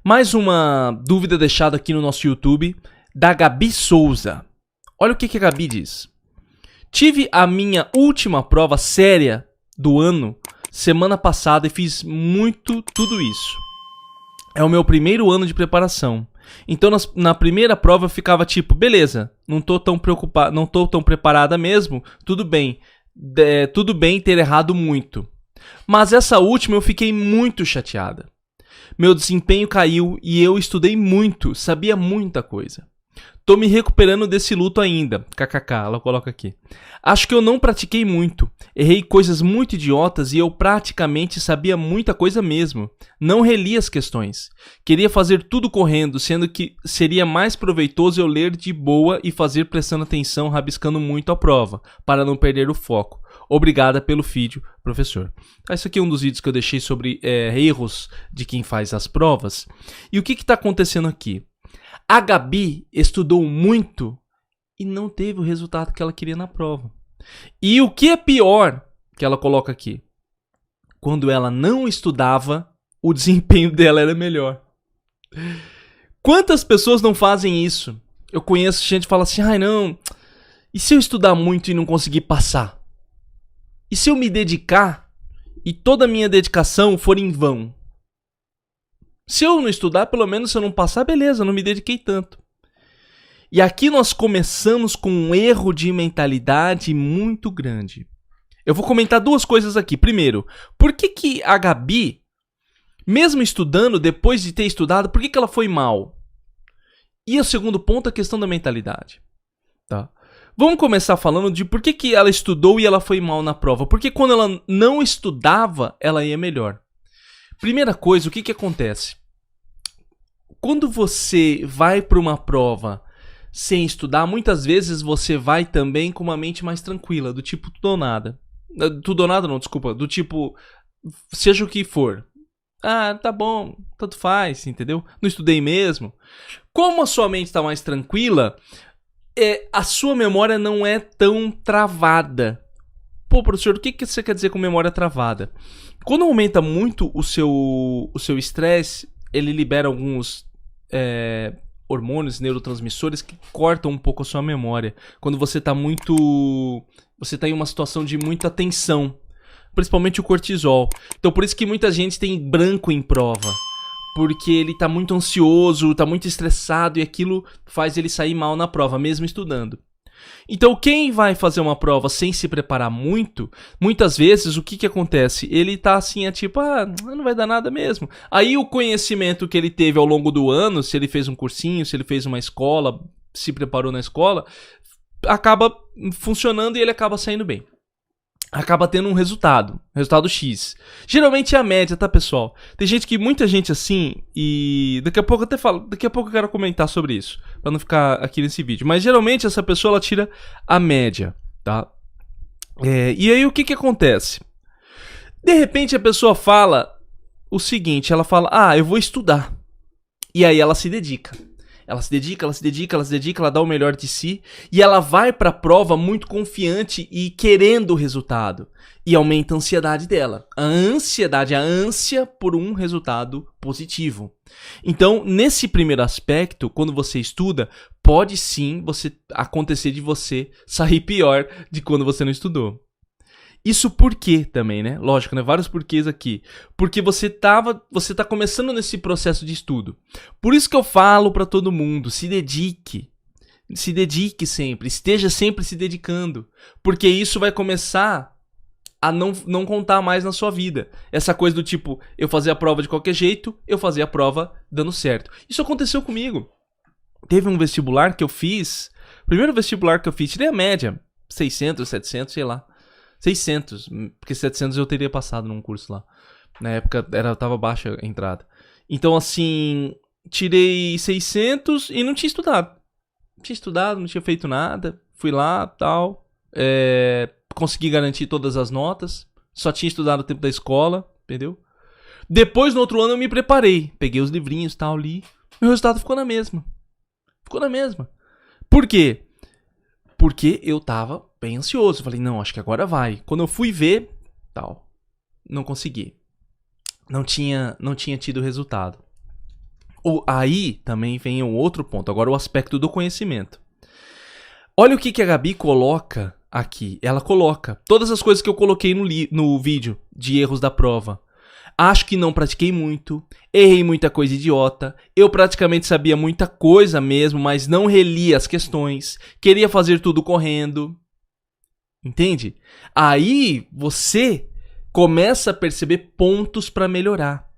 Mais uma dúvida deixada aqui no nosso YouTube, da Gabi Souza. Olha o que a Gabi diz. Tive a minha última prova séria do ano semana passada e fiz tudo isso. É o meu primeiro ano de preparação. Então na primeira prova eu ficava tipo, beleza, não tô tão preocupado, não tô tão preparada mesmo, tudo bem ter errado muito. Mas essa última eu fiquei muito chateada. Meu desempenho caiu e eu estudei muito, sabia muita coisa. Tô me recuperando desse luto ainda. KKK, ela coloca aqui. Acho que eu não pratiquei muito. Errei coisas muito idiotas e eu praticamente sabia muita coisa mesmo. Não reli as questões. Queria fazer tudo correndo, sendo que seria mais proveitoso eu ler de boa e fazer prestando atenção, rabiscando muito a prova, para não perder o foco. Obrigada pelo vídeo, professor. Esse aqui é um dos vídeos que eu deixei sobre erros de quem faz as provas. E o que está acontecendo aqui? A Gabi estudou muito e não teve o resultado que ela queria na prova. E o que é pior, que ela coloca aqui, quando ela não estudava, o desempenho dela era melhor. Quantas pessoas não fazem isso? Eu conheço gente que fala assim, ai não, e se eu estudar muito e não conseguir passar? E se eu me dedicar e toda a minha dedicação for em vão? Se eu não estudar, pelo menos se eu não passar, beleza, eu não me dediquei tanto. E aqui nós começamos com um erro de mentalidade muito grande. Eu vou comentar duas coisas aqui. Primeiro, por que a Gabi, mesmo estudando, depois de ter estudado, por que ela foi mal? E o segundo ponto, a questão da mentalidade. Tá? Vamos começar falando de por que ela estudou e ela foi mal na prova. Porque quando ela não estudava, ela ia melhor. Primeira coisa, o que acontece? Quando você vai para uma prova sem estudar, muitas vezes você vai também com uma mente mais tranquila, do tipo tudo ou nada. Tudo ou nada não, desculpa. Do tipo, seja o que for. Ah, tá bom, tanto faz, entendeu? Não estudei mesmo. Como a sua mente está mais tranquila, a sua memória não é tão travada. Pô, professor, o que você quer dizer com memória travada? Quando aumenta muito o seu estresse, ele libera alguns hormônios, neurotransmissores que cortam um pouco a sua memória. Quando você está em uma situação de muita tensão, principalmente o cortisol. Então por isso que muita gente tem branco em prova. Porque ele está muito ansioso, está muito estressado e aquilo faz ele sair mal na prova, mesmo estudando. Então quem vai fazer uma prova sem se preparar muito, muitas vezes o que acontece? Ele tá assim, tipo, não vai dar nada mesmo. Aí o conhecimento que ele teve ao longo do ano, se ele fez um cursinho, se ele fez uma escola, se preparou na escola, acaba funcionando e ele acaba saindo bem. Acaba tendo um resultado X. Geralmente é a média, tá, pessoal? Tem muita gente assim, e daqui a pouco eu quero comentar sobre isso, pra não ficar aqui nesse vídeo. Mas geralmente essa pessoa, ela tira a média, tá? E aí o que acontece? De repente a pessoa fala o seguinte, ela fala, eu vou estudar. E aí ela se dedica. Ela se dedica, ela dá o melhor de si e ela vai para a prova muito confiante e querendo o resultado. E aumenta a ansiedade dela. A ânsia por um resultado positivo. Então, nesse primeiro aspecto, quando você estuda, pode sim acontecer de você sair pior de quando você não estudou. Isso por quê também, né? Lógico, né? Vários porquês aqui. Porque você tá começando nesse processo de estudo. Por isso que eu falo pra todo mundo, se dedique. Se dedique sempre, esteja sempre se dedicando. Porque isso vai começar a não contar mais na sua vida. Essa coisa do tipo, eu fazia a prova de qualquer jeito, eu fazia a prova dando certo. Isso aconteceu comigo. Teve um vestibular que eu fiz, primeiro vestibular que eu fiz, tirei a média, 600, 700, sei lá. 600, porque 700 eu teria passado num curso lá. Na época tava baixa a entrada. Então assim, tirei 600 e não tinha estudado. Não tinha feito nada. Fui lá, tal. Consegui garantir todas as notas. Só tinha estudado o tempo da escola, entendeu? Depois, no outro ano, eu me preparei. Peguei os livrinhos e tal, li. Meu resultado ficou na mesma. Por quê? Porque eu tava bem ansioso. Falei, não, acho que agora vai. Quando eu fui ver, tal, não consegui. Não tinha tido resultado. Aí também vem um outro ponto, agora o aspecto do conhecimento. Olha o que a Gabi coloca aqui. Ela coloca todas as coisas que eu coloquei no vídeo de erros da prova. Acho que não pratiquei muito, errei muita coisa idiota, eu praticamente sabia muita coisa mesmo, mas não reli as questões, queria fazer tudo correndo. Entende? Aí você começa a perceber pontos para melhorar.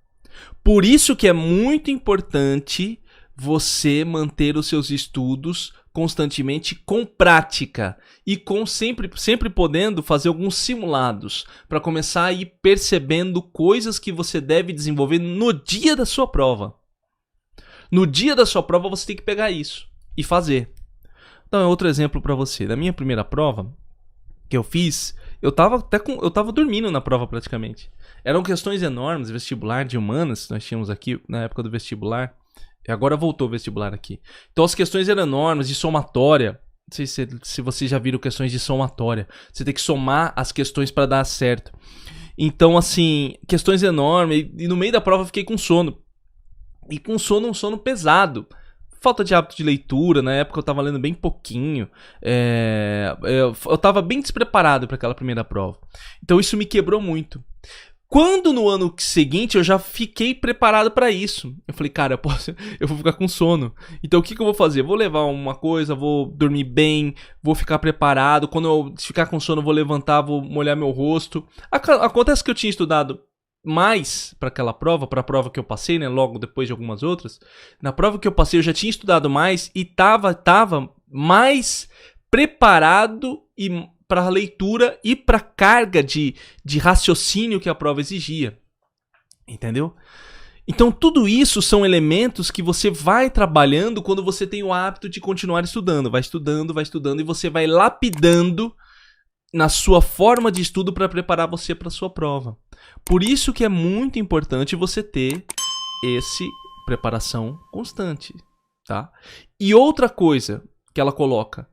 Por isso que é muito importante você manter os seus estudos constantemente com prática e com sempre podendo fazer alguns simulados para começar a ir percebendo coisas que você deve desenvolver no dia da sua prova. No dia da sua prova você tem que pegar isso e fazer. Então é outro exemplo para você. Da minha primeira prova que eu fiz, eu tava dormindo na prova praticamente. Eram questões enormes, vestibular de humanas, nós tínhamos aqui na época do vestibular. E agora voltou o vestibular aqui. Então as questões eram enormes, de somatória. Não sei se vocês já viram questões de somatória. Você tem que somar as questões para dar certo. Então, assim, questões enormes. E no meio da prova eu fiquei com sono. E com sono, um sono pesado. Falta de hábito de leitura. Na época eu tava lendo bem pouquinho. Eu tava bem despreparado para aquela primeira prova. Então isso me quebrou muito. Quando no ano seguinte eu já fiquei preparado para isso. Eu falei, cara, eu vou ficar com sono. Então o que eu vou fazer? Vou levar uma coisa, vou dormir bem, vou ficar preparado. Quando eu ficar com sono, eu vou levantar, vou molhar meu rosto. Acontece que eu tinha estudado mais para aquela prova, para a prova que eu passei, né? Logo depois de algumas outras. Na prova que eu passei, eu já tinha estudado mais e tava mais preparado e para a leitura e para a carga de raciocínio que a prova exigia. Entendeu? Então tudo isso são elementos que você vai trabalhando quando você tem o hábito de continuar estudando. Vai estudando e você vai lapidando na sua forma de estudo para preparar você para a sua prova. Por isso que é muito importante você ter esse preparação constante, tá? E outra coisa que ela coloca: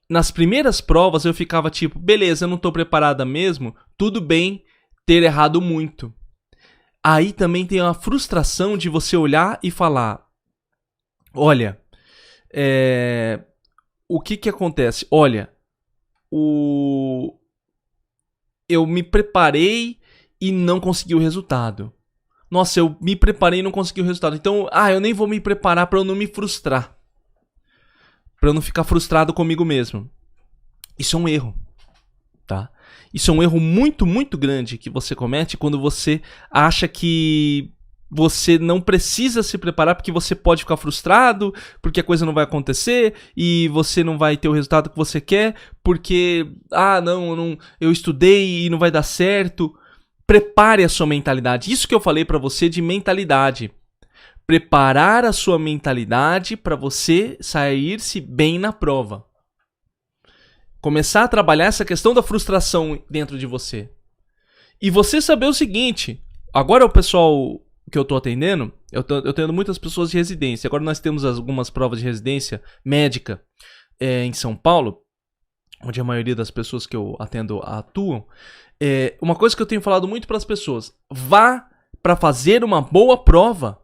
nas primeiras provas eu ficava tipo, beleza, eu não tô preparada mesmo, tudo bem ter errado muito. Aí também tem a frustração de você olhar e falar, olha, o que acontece? Olha, eu me preparei e não consegui o resultado. Nossa, eu me preparei e não consegui o resultado. Então, eu nem vou me preparar para eu não me frustrar. Para eu não ficar frustrado comigo mesmo. Isso é um erro, tá? Isso é um erro muito, muito grande que você comete quando você acha que você não precisa se preparar porque você pode ficar frustrado, porque a coisa não vai acontecer e você não vai ter o resultado que você quer, porque, eu estudei e não vai dar certo. Prepare a sua mentalidade. Isso que eu falei para você de mentalidade. Preparar a sua mentalidade para você sair-se bem na prova. Começar a trabalhar essa questão da frustração dentro de você. E você saber o seguinte, agora o pessoal que eu tô atendendo, eu tenho muitas pessoas de residência. Agora nós temos algumas provas de residência médica em São Paulo, onde a maioria das pessoas que eu atendo atuam. Uma coisa que eu tenho falado muito para as pessoas, vá para fazer uma boa prova.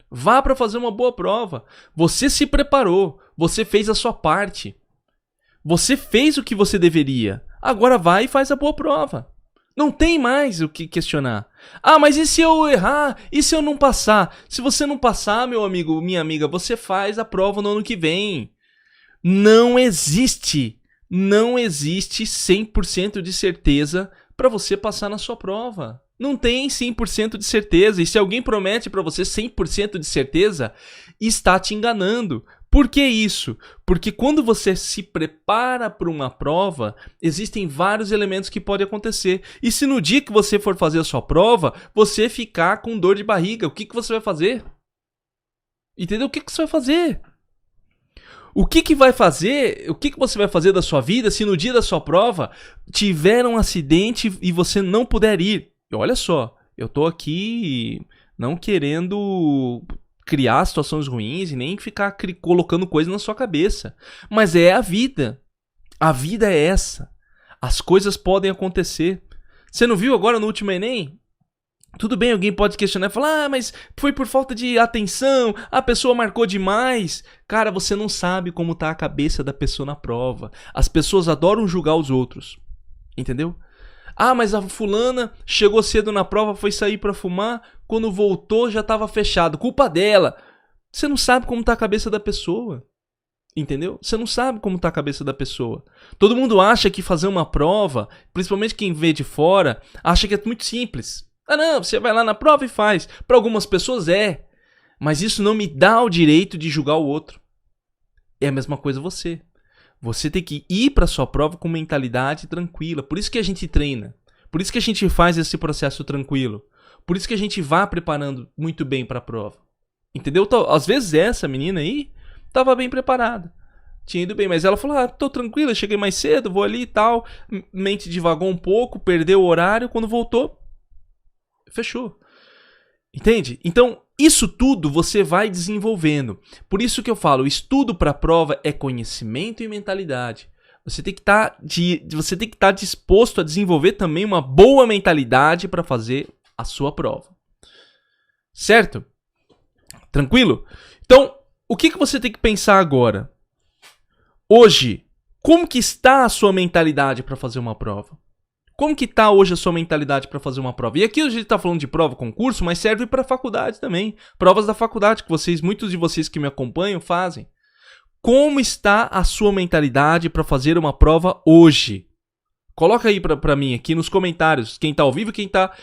Vá para fazer uma boa prova. Você se preparou. Você fez a sua parte. Você fez o que você deveria. Agora vai e faz a boa prova. Não tem mais o que questionar. Mas e se eu errar? E se eu não passar? Se você não passar, meu amigo, minha amiga, você faz a prova no ano que vem. Não existe 100% de certeza para você passar na sua prova. Não tem 100% de certeza. E se alguém promete para você 100% de certeza, está te enganando. Por que isso? Porque quando você se prepara para uma prova, existem vários elementos que podem acontecer. E se no dia que você for fazer a sua prova, você ficar com dor de barriga, o que você vai fazer? Entendeu? O que você vai fazer? O que você vai fazer da sua vida se no dia da sua prova tiver um acidente e você não puder ir? Olha só, eu tô aqui não querendo criar situações ruins e nem ficar colocando coisa na sua cabeça. Mas é a vida. A vida é essa. As coisas podem acontecer. Você não viu agora no último Enem? Tudo bem, alguém pode questionar e falar, mas foi por falta de atenção, a pessoa marcou demais. Cara, você não sabe como tá a cabeça da pessoa na prova. As pessoas adoram julgar os outros, entendeu? Ah, mas a fulana chegou cedo na prova, foi sair pra fumar, quando voltou já tava fechado, culpa dela. Você não sabe como tá a cabeça da pessoa, entendeu? Você não sabe como tá a cabeça da pessoa. Todo mundo acha que fazer uma prova, principalmente quem vê de fora, acha que é muito simples. Ah não, você vai lá na prova e faz. Para algumas pessoas é, mas isso não me dá o direito de julgar o outro. É a mesma coisa você. Você tem que ir para sua prova com mentalidade tranquila. Por isso que a gente treina. Por isso que a gente faz esse processo tranquilo. Por isso que a gente vai preparando muito bem para a prova. Entendeu? Às vezes essa menina aí tava bem preparada. Tinha ido bem, mas ela falou, tô tranquila, cheguei mais cedo, vou ali e tal. Mente divagou um pouco, perdeu o horário, quando voltou, fechou. Entende? Então, isso tudo você vai desenvolvendo. Por isso que eu falo, estudo para a prova é conhecimento e mentalidade. Você tem que estar disposto a desenvolver também uma boa mentalidade para fazer a sua prova. Certo? Tranquilo? Então, o que você tem que pensar agora? Hoje, como que está a sua mentalidade para fazer uma prova? Como que está hoje a sua mentalidade para fazer uma prova? E aqui a gente está falando de prova, concurso, mas serve para faculdade também. Provas da faculdade que muitos de vocês que me acompanham fazem. Como está a sua mentalidade para fazer uma prova hoje? Coloca aí para mim aqui nos comentários. Quem está ao vivo, quem está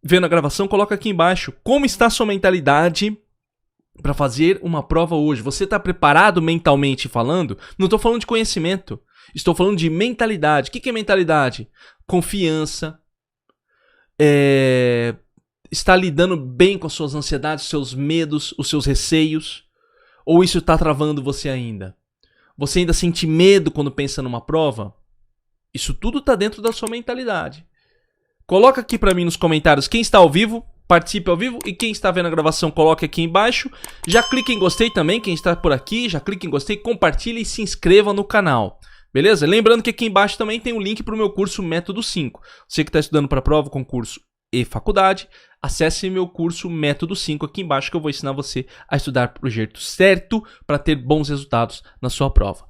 vendo a gravação, coloca aqui embaixo. Como está a sua mentalidade para fazer uma prova hoje? Você está preparado mentalmente falando? Não estou falando de conhecimento. Estou falando de mentalidade. O que é mentalidade? Confiança. Estar lidando bem com as suas ansiedades, os seus medos, os seus receios. Ou isso está travando você ainda? Você ainda sente medo quando pensa numa prova? Isso tudo está dentro da sua mentalidade. Coloca aqui para mim nos comentários quem está ao vivo. Participe ao vivo e quem está vendo a gravação coloque aqui embaixo. Já clique em gostei também, quem está por aqui, já clique em gostei, compartilhe e se inscreva no canal. Beleza? Lembrando que aqui embaixo também tem o link para o meu curso Método 5. Você que está estudando para prova, concurso e faculdade, acesse meu curso Método 5 aqui embaixo que eu vou ensinar você a estudar pro jeito certo para ter bons resultados na sua prova.